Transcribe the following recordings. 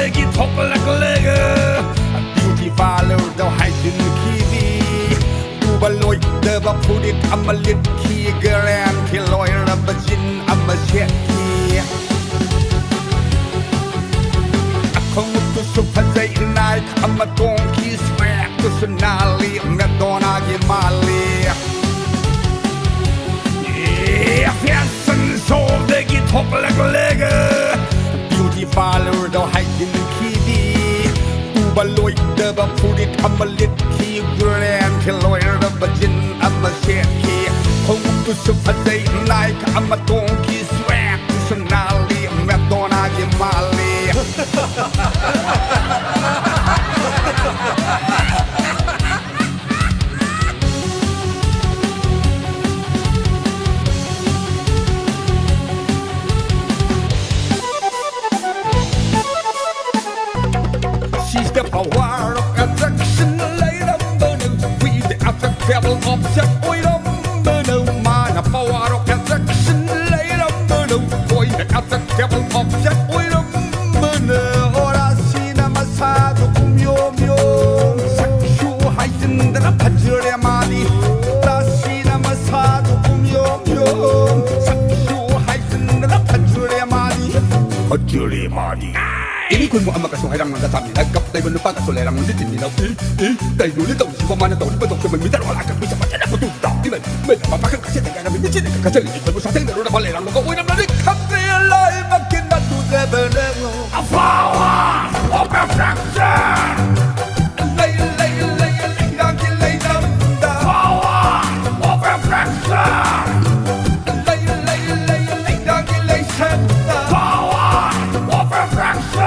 soldegi toppelek leger beauty follow the heisin kiwi du baloi the ba pudit amalit ki geran ki lawyer abajin amasheki akong tu supazay nai amatong ki swag tu sunali medona gi mali fjässen soldegi toppelek leger beauty follow the heisin kiwi baloi the ba pudit amalit ki grand ki lawyer the bajin amasheki kong tu supazay nai amatong ki swag tu sunali medona gi mali She's the power of attraction, light up burning with the attractable object. Oi, burning man, the power of attraction, light up burning with the attractable object. Oi, burning. Ora sina masado kumyom yom, sakshu haitin dana pajure mani. Ora sina masado kumyom yom, sakshu haitin dana pajure mani. Pajure mani. Ini kun mo ang makasuhayrang mga sabi nagkap tayo mo pa kasulerang mo ditin nila tayo ulit ang si pamana tayo pa tayo magmitar wala kang bisa patya na po tuta may mapakan kasi tayo namin din siya kakasali ito mo sa ating laro na balerang mo kakuin ang lalig country alive magkin na to the benelo a power of perfection lay ang kilay down the power of perfection lay ang kilay set the power of perfection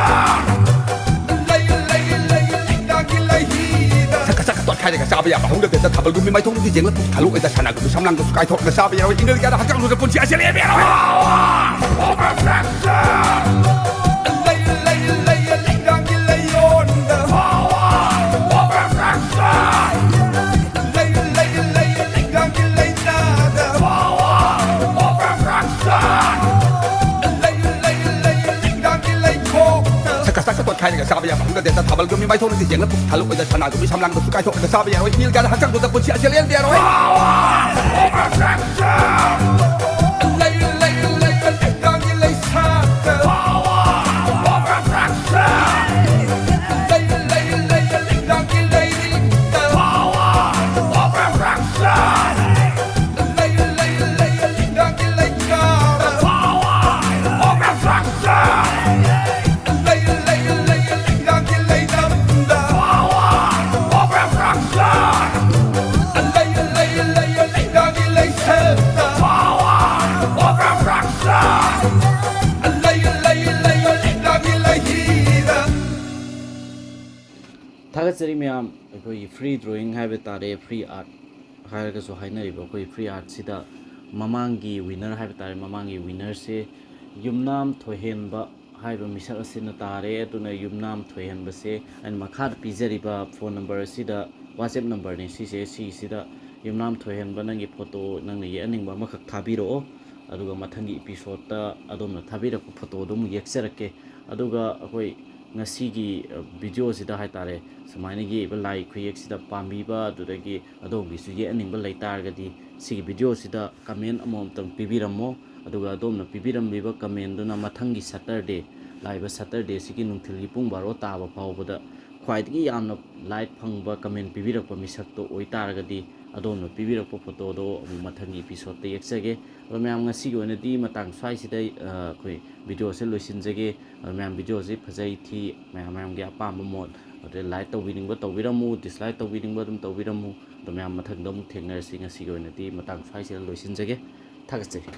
开个沙比亚，红的在他们路面买通的赢了，他路在山那个上浪个盖头个沙比亚，因为家的还讲路的不起，先连边了。开那个沙比亚，红的在他们路面买通的赢了，他路在山那个上浪个盖头个沙比亚，因为家的还讲路的不起，先连边了。थागतरी ma'am अखोई free drawing है तारे free art है अखोई free art सिदा ममांगी winner है तारे ममांगी winner से युमनाम थोहेनबा है मिसक असिन तारे अदुना युमनाम थोहेनब से अन मखाद पिजरिबा फोन नंबर सिदा व्हाट्सएप नंबर ने सिदा युमनाम थोहेनबा नंगी फोटो नंग येनिंग मखक थाबिरो अदुगा मथंगी एपिसोड ता अदोमना थाबिरक फोटो दुम येक्सरके अदुगा अखोई ngasi video sida hai tare samaina gi ba like khuyek sida pambiba adudagi adom gi su ye aning ba lai tar gadi si video sida comment amom tang pibiramo aduga adom na pibiram biba comment duna mathangi saturday laiba saturday sigi nungthil gi pung 12 taba phawbada khwaidgi yamna like phangba comment pibirak pa misak to oi tar gadi adom na pibirak pa photo do mathangi episode te yeksage ma'am मतंग स्वाईसीद अखोई video से लोइसिनजगे ma'am video से फजई थी ma'am की अपाम मोड like तौबीनिंग तौबीरमु डिसलाइक तौबीनिंग तौबीरमु मैम मथंग थेंगनरसी मतंग स्वाईसीद लोइसिनजगे थागतजरी।